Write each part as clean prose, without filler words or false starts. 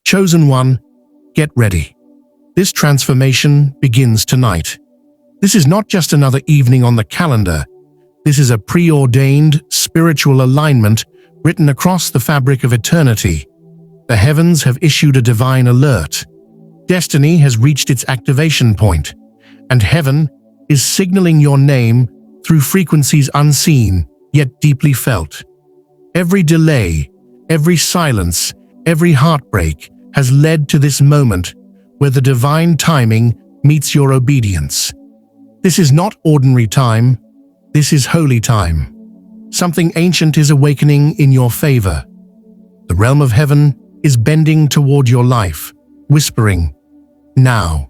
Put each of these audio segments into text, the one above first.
Chosen one, get ready. This transformation begins tonight. This is not just another evening on the calendar. This is a preordained spiritual alignment written across the fabric of eternity. The heavens have issued a divine alert. Destiny has reached its activation point, and heaven is signaling your name through frequencies unseen, yet deeply felt. Every delay, every silence, every heartbreak has led to this moment where the divine timing meets your obedience. This is not ordinary time, this is holy time. Something ancient is awakening in your favor. The realm of heaven is bending toward your life, whispering, "Now."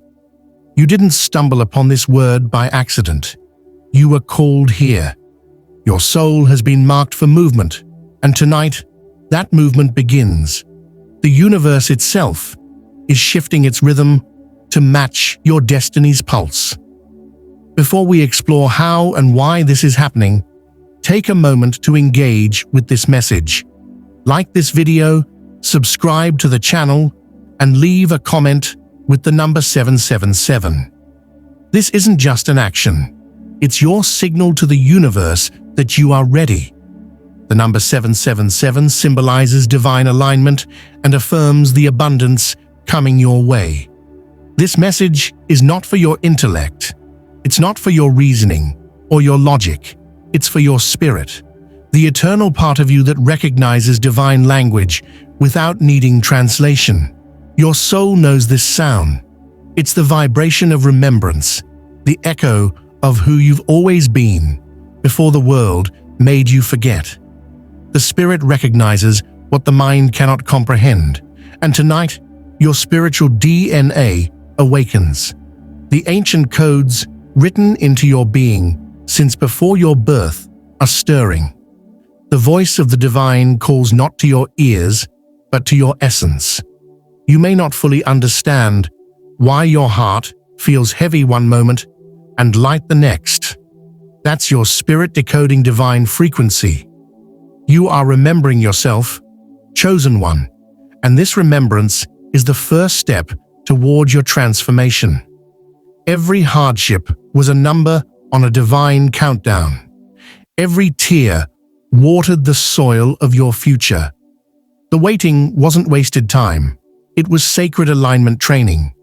You didn't stumble upon this word by accident. You were called here. Your soul has been marked for movement, and tonight, that movement begins. The universe itself is shifting its rhythm to match your destiny's pulse. Before we explore how and why this is happening, take a moment to engage with this message. Like this video, subscribe to the channel, and leave a comment with the number 777. This isn't just an action. It's your signal to the universe that you are ready. The number 777 symbolizes divine alignment and affirms the abundance coming your way. This message is not for your intellect. It's not for your reasoning or your logic. It's for your spirit, the eternal part of you that recognizes divine language without needing translation. Your soul knows this sound. It's the vibration of remembrance, the echo of who you've always been before the world made you forget. The spirit recognizes what the mind cannot comprehend, and tonight, your spiritual DNA awakens. The ancient codes written into your being since before your birth are stirring. The voice of the divine calls not to your ears, but to your essence. You may not fully understand why your heart feels heavy one moment and light the next. That's your spirit decoding divine frequency. You are remembering yourself, chosen one, and this remembrance is the first step toward your transformation. Every hardship was a number on a divine countdown. Every tear watered the soil of your future. The waiting wasn't wasted time. It was sacred alignment training.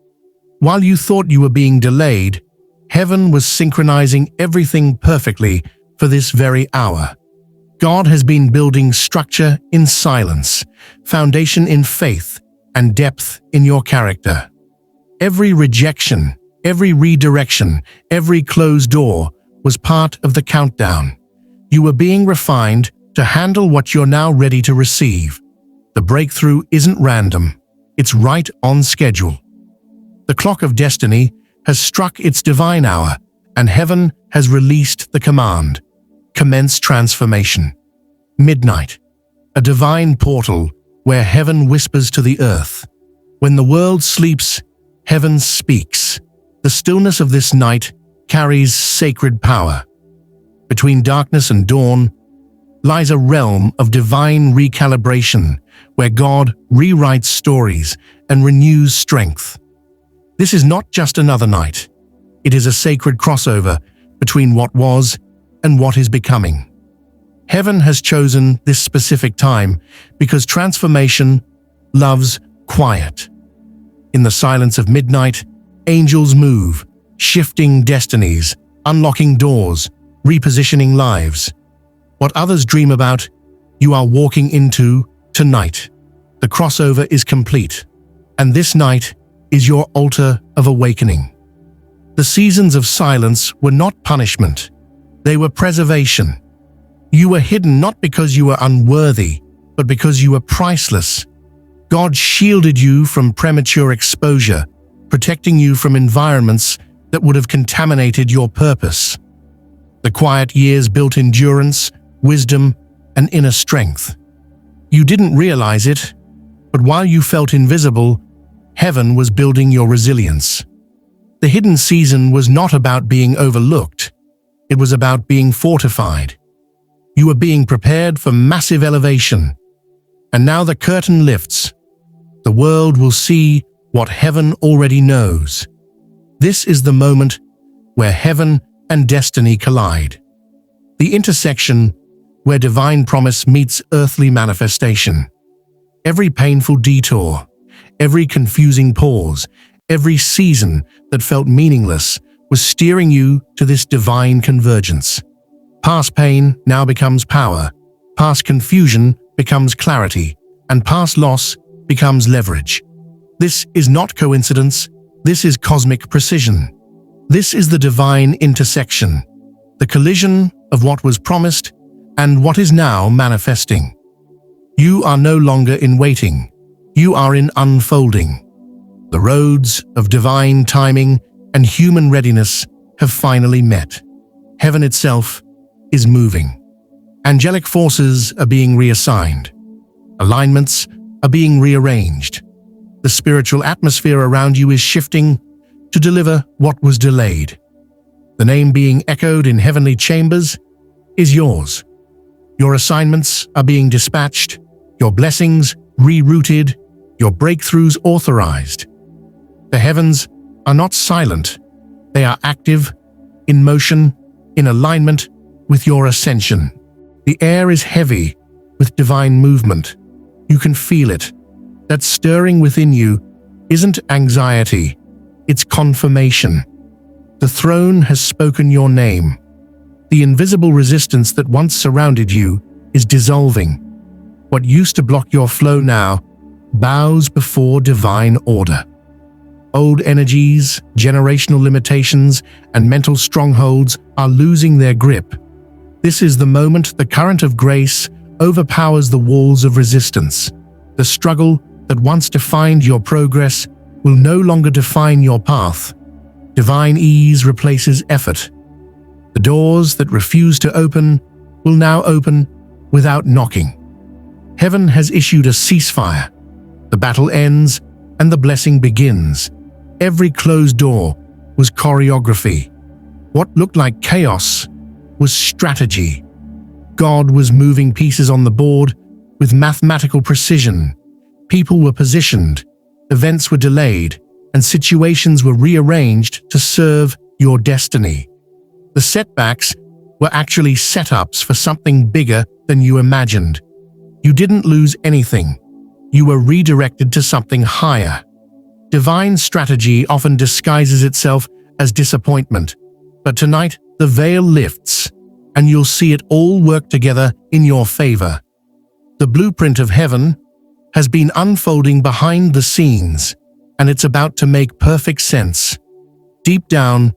While you thought you were being delayed, heaven was synchronizing everything perfectly for this very hour. God has been building structure in silence, foundation in faith, and depth in your character. Every rejection, every redirection, every closed door was part of the countdown. You were being refined to handle what you're now ready to receive. The breakthrough isn't random. It's right on schedule. The clock of destiny has struck its divine hour, and heaven has released the command. Commence transformation. Midnight, a divine portal where heaven whispers to the earth. When the world sleeps, heaven speaks. The stillness of this night carries sacred power. Between darkness and dawn lies a realm of divine recalibration where God rewrites stories and renews strength. This is not just another night. It is a sacred crossover between what was and what is becoming. Heaven has chosen this specific time because transformation loves quiet. In the silence of midnight, angels move, shifting destinies, unlocking doors, repositioning lives. What others dream about, you are walking into tonight. The crossover is complete, and this night is your altar of awakening. The seasons of silence were not punishment, they were preservation. You were hidden not because you were unworthy, but because you were priceless. God shielded you from premature exposure, protecting you from environments that would have contaminated your purpose. The quiet years built endurance, wisdom, and inner strength. You didn't realize it, but while you felt invisible, heaven was building your resilience. The hidden season was not about being overlooked. It was about being fortified. You were being prepared for massive elevation. And now the curtain lifts. The world will see what heaven already knows. This is the moment where heaven and destiny collide. The intersection where divine promise meets earthly manifestation. Every painful detour, every confusing pause, every season that felt meaningless was steering you to this divine convergence. Past pain now becomes power, past confusion becomes clarity, and past loss becomes leverage. This is not coincidence, this is cosmic precision. This is the divine intersection, the collision of what was promised and what is now manifesting. You are no longer in waiting, you are in unfolding. The roads of divine timing and human readiness have finally met. Heaven itself is moving. Angelic forces are being reassigned. Alignments are being rearranged. The spiritual atmosphere around you is shifting to deliver what was delayed. The name being echoed in heavenly chambers is yours. Your assignments are being dispatched, your blessings rerouted, your breakthroughs authorized. The heavens are not silent. They are active, in motion, in alignment with your ascension. The air is heavy with divine movement. You can feel it. That stirring within you isn't anxiety, it's confirmation. The throne has spoken your name. The invisible resistance that once surrounded you is dissolving. What used to block your flow now bows before divine order. Old energies, generational limitations, and mental strongholds are losing their grip. This is the moment the current of grace overpowers the walls of resistance. The struggle that once defined your progress will no longer define your path. Divine ease replaces effort. The doors that refuse to open will now open without knocking. Heaven has issued a ceasefire. The battle ends and the blessing begins. Every closed door was choreography. What looked like chaos was strategy. God was moving pieces on the board with mathematical precision. People were positioned, events were delayed, and situations were rearranged to serve your destiny. The setbacks were actually setups for something bigger than you imagined. You didn't lose anything. You were redirected to something higher. Divine strategy often disguises itself as disappointment, but tonight the veil lifts, and you'll see it all work together in your favor. The blueprint of heaven has been unfolding behind the scenes, and it's about to make perfect sense. Deep down,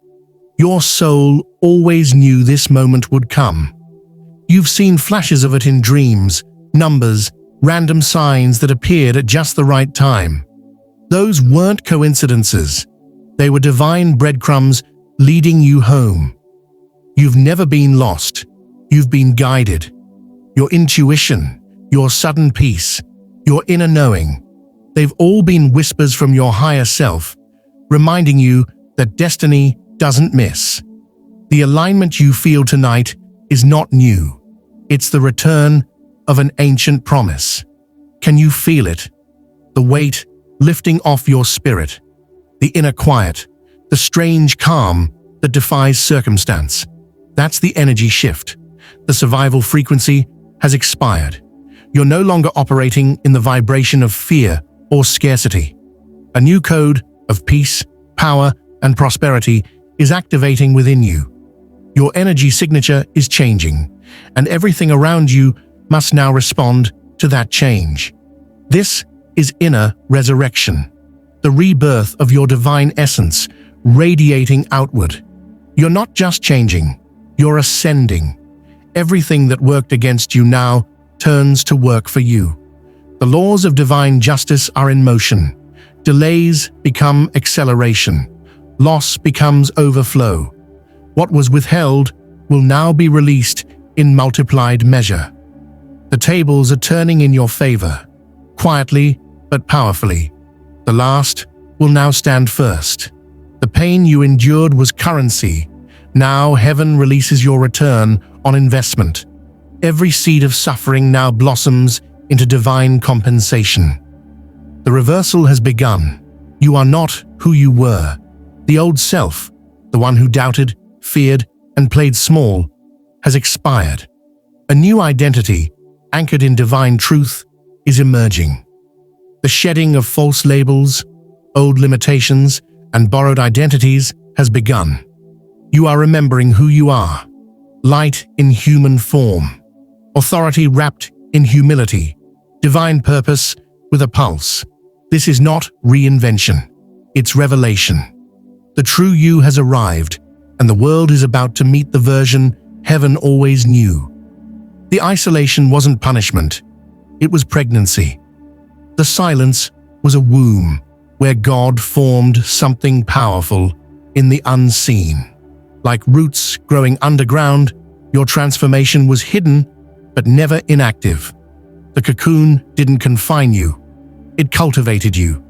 your soul always knew this moment would come. You've seen flashes of it in dreams, numbers, random signs that appeared at just the right time. Those weren't coincidences. They were divine breadcrumbs leading you home. You've never been lost. You've been guided. Your intuition, your sudden peace, your inner knowing, they've all been whispers from your higher self, reminding you that destiny doesn't miss. The alignment you feel tonight is not new. It's the return of an ancient promise. Can you feel it? The weight lifting off your spirit, the inner quiet, the strange calm that defies circumstance. That's the energy shift. The survival frequency has expired. You're no longer operating in the vibration of fear or scarcity. A new code of peace, power, and prosperity is activating within you. Your energy signature is changing, and everything around you must now respond to that change. This is inner resurrection, the rebirth of your divine essence radiating outward. You're not just changing, you're ascending. Everything that worked against you now turns to work for you. The laws of divine justice are in motion. Delays become acceleration. Loss becomes overflow. What was withheld will now be released in multiplied measure. The tables are turning in your favor, quietly but powerfully. The last will now stand first. The pain you endured was currency. Now heaven releases your return on investment. Every seed of suffering now blossoms into divine compensation. The reversal has begun. You are not who you were. The old self, the one who doubted, feared, and played small, has expired. A new identity, anchored in divine truth, is emerging. The shedding of false labels, old limitations, and borrowed identities has begun. You are remembering who you are. Light in human form. Authority wrapped in humility. Divine purpose with a pulse. This is not reinvention. It's revelation. The true you has arrived, and the world is about to meet the version heaven always knew. The isolation wasn't punishment. It was pregnancy. The silence was a womb where God formed something powerful in the unseen. Like roots growing underground, your transformation was hidden but never inactive. The cocoon didn't confine you. It cultivated you.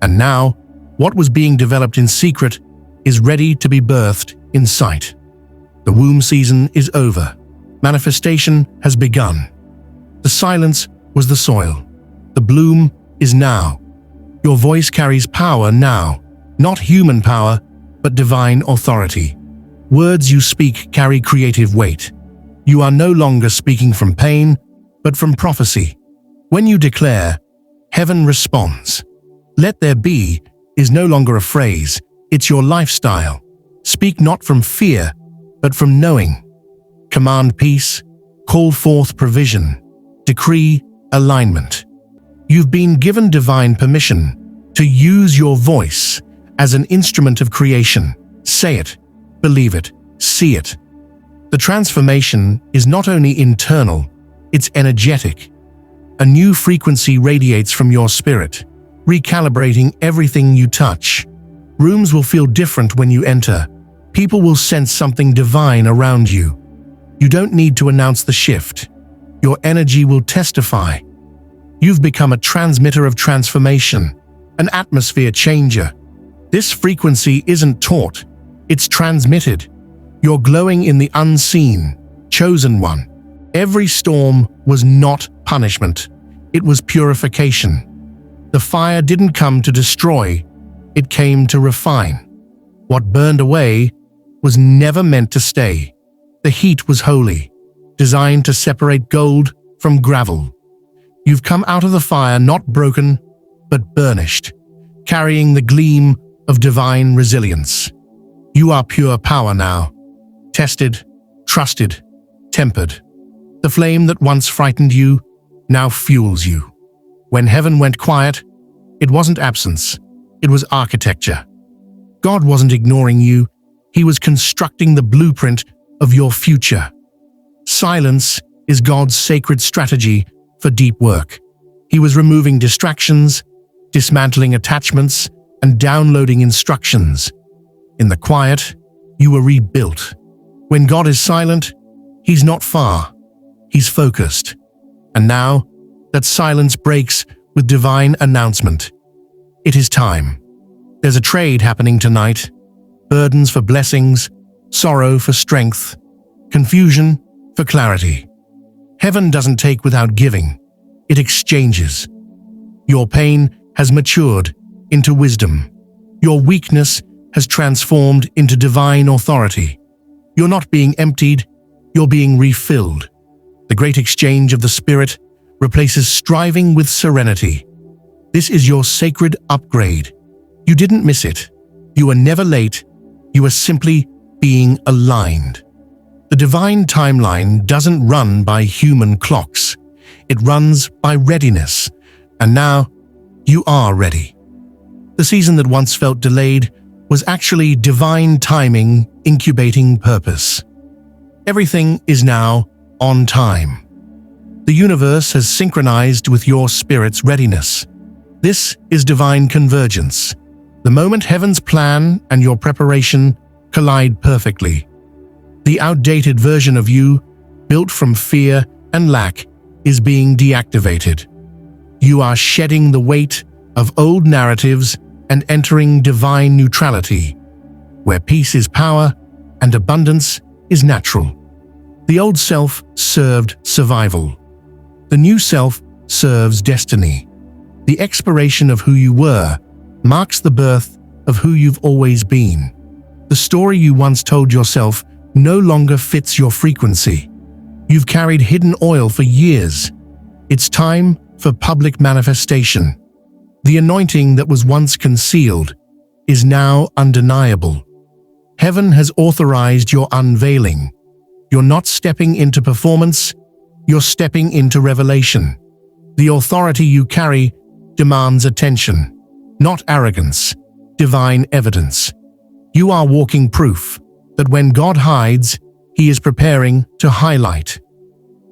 And now, what was being developed in secret is ready to be birthed in sight. The womb season is over. Manifestation has begun. The silence was the soil. The bloom is now. Your voice carries power now, not human power, but divine authority. Words you speak carry creative weight. You are no longer speaking from pain, but from prophecy. When you declare, heaven responds. Let there be is no longer a phrase, it's your lifestyle. Speak not from fear, but from knowing. Command peace, call forth provision, decree alignment. You've been given divine permission to use your voice as an instrument of creation. Say it, believe it, see it. The transformation is not only internal, it's energetic. A new frequency radiates from your spirit, recalibrating everything you touch. Rooms will feel different when you enter. People will sense something divine around you. You don't need to announce the shift. Your energy will testify. You've become a transmitter of transformation, an atmosphere changer. This frequency isn't taught, it's transmitted. You're glowing in the unseen, chosen one. Every storm was not punishment, it was purification. The fire didn't come to destroy, it came to refine. What burned away was never meant to stay. The heat was holy, designed to separate gold from gravel. You've come out of the fire not broken, but burnished, carrying the gleam of divine resilience. You are pure power now, tested, trusted, tempered. The flame that once frightened you now fuels you. When heaven went quiet, it wasn't absence, it was architecture. God wasn't ignoring you, He was constructing the blueprint of your future. Silence is God's sacred strategy for deep work. He was removing distractions, dismantling attachments, and downloading instructions. In the quiet, you were rebuilt. When God is silent, He's not far, He's focused. And now, that silence breaks with divine announcement. It is time. There's a trade happening tonight. Burdens for blessings, sorrow for strength, confusion for clarity. Heaven doesn't take without giving. It exchanges. Your pain has matured into wisdom. Your weakness has transformed into divine authority. You're not being emptied, you're being refilled. The great exchange of the Spirit replaces striving with serenity. This is your sacred upgrade. You didn't miss it. You were never late. You are simply being aligned. The divine timeline doesn't run by human clocks. It runs by readiness. And now, you are ready. The season that once felt delayed was actually divine timing incubating purpose. Everything is now on time. The universe has synchronized with your spirit's readiness. This is divine convergence. The moment heaven's plan and your preparation collide perfectly. The outdated version of you, built from fear and lack, is being deactivated. You are shedding the weight of old narratives and entering divine neutrality, where peace is power and abundance is natural. The old self served survival. The new self serves destiny. The expiration of who you were marks the birth of who you've always been. The story you once told yourself no longer fits your frequency. You've carried hidden oil for years. It's time for public manifestation. The anointing that was once concealed is now undeniable. Heaven has authorized your unveiling. You're not stepping into performance, you're stepping into revelation. The authority you carry demands attention, not arrogance, divine evidence. You are walking proof that when God hides, He is preparing to highlight.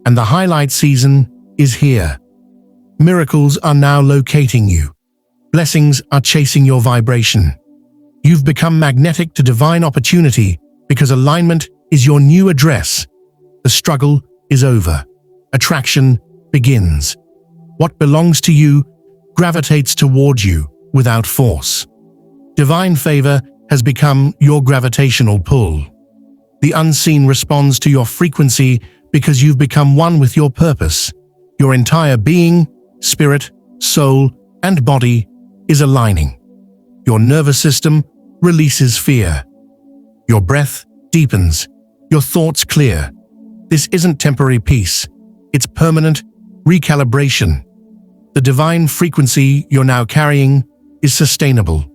And the highlight season is here. Miracles are now locating you. Blessings are chasing your vibration. You've become magnetic to divine opportunity because alignment is your new address. The struggle is over. Attraction begins. What belongs to you gravitates towards you without force. Divine favor has become your gravitational pull. The unseen responds to your frequency because you've become one with your purpose. Your entire being, spirit, soul, and body is aligning. Your nervous system releases fear. Your breath deepens. Your thoughts clear. This isn't temporary peace. It's permanent recalibration. The divine frequency you're now carrying is sustainable.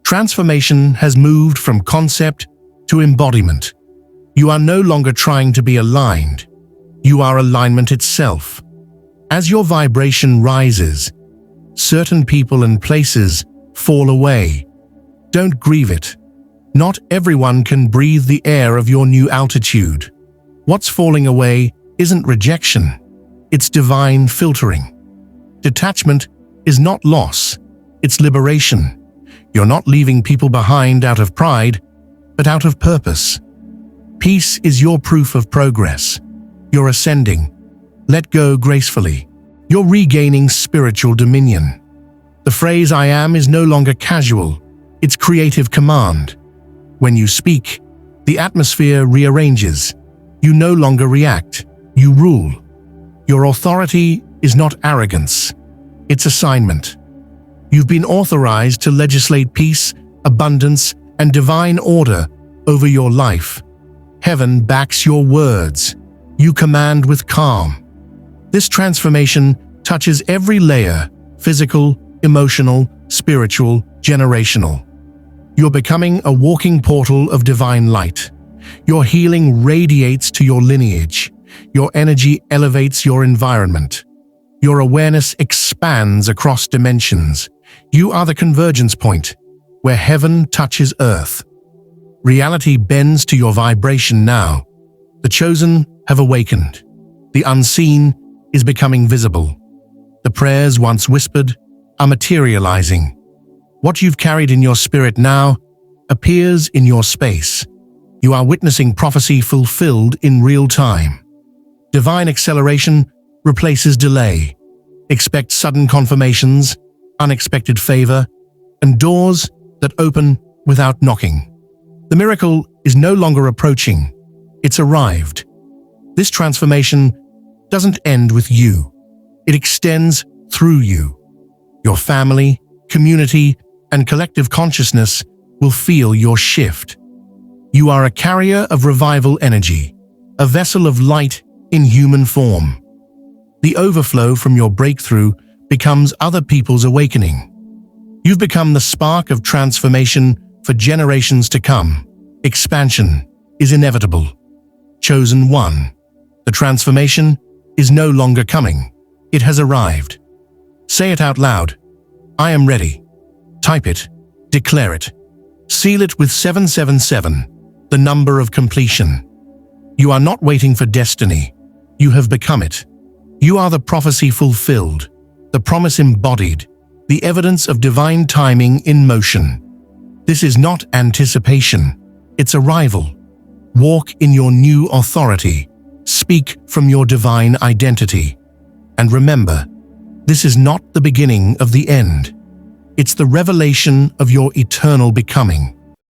Transformation has moved from concept to embodiment. You are no longer trying to be aligned. You are alignment itself. As your vibration rises, certain people and places fall away. Don't grieve it. Not everyone can breathe the air of your new altitude. What's falling away isn't rejection. It's divine filtering. Detachment is not loss. It's liberation. You're not leaving people behind out of pride, but out of purpose. Peace is your proof of progress. You're ascending. Let go gracefully. You're regaining spiritual dominion. The phrase "I am" is no longer casual. It's creative command. When you speak, the atmosphere rearranges. You no longer react. You rule. Your authority is not arrogance. It's assignment. You've been authorized to legislate peace, abundance, and divine order over your life. Heaven backs your words. You command with calm. This transformation touches every layer: physical, emotional, spiritual, generational. You're becoming a walking portal of divine light. Your healing radiates to your lineage. Your energy elevates your environment. Your awareness expands across dimensions. You are the convergence point, where heaven touches earth. Reality bends to your vibration now. The chosen have awakened. The unseen is becoming visible. The prayers once whispered are materializing. What you've carried in your spirit now appears in your space. You are witnessing prophecy fulfilled in real time. Divine acceleration replaces delay. Expect sudden confirmations, unexpected favor, and doors that open without knocking. The miracle is no longer approaching. It's arrived. This transformation doesn't end with you. It extends through you. Your family, community, and collective consciousness will feel your shift. You are a carrier of revival energy, a vessel of light in human form. The overflow from your breakthrough becomes other people's awakening. You've become the spark of transformation for generations to come. Expansion is inevitable. Chosen one. The transformation is no longer coming. It has arrived. Say it out loud. I am ready. Type it. Declare it. Seal it with 777, the number of completion. You are not waiting for destiny. You have become it. You are the prophecy fulfilled, the promise embodied, the evidence of divine timing in motion. This is not anticipation. It's arrival. Walk in your new authority. Speak from your divine identity. And remember, this is not the beginning of the end. It's the revelation of your eternal becoming.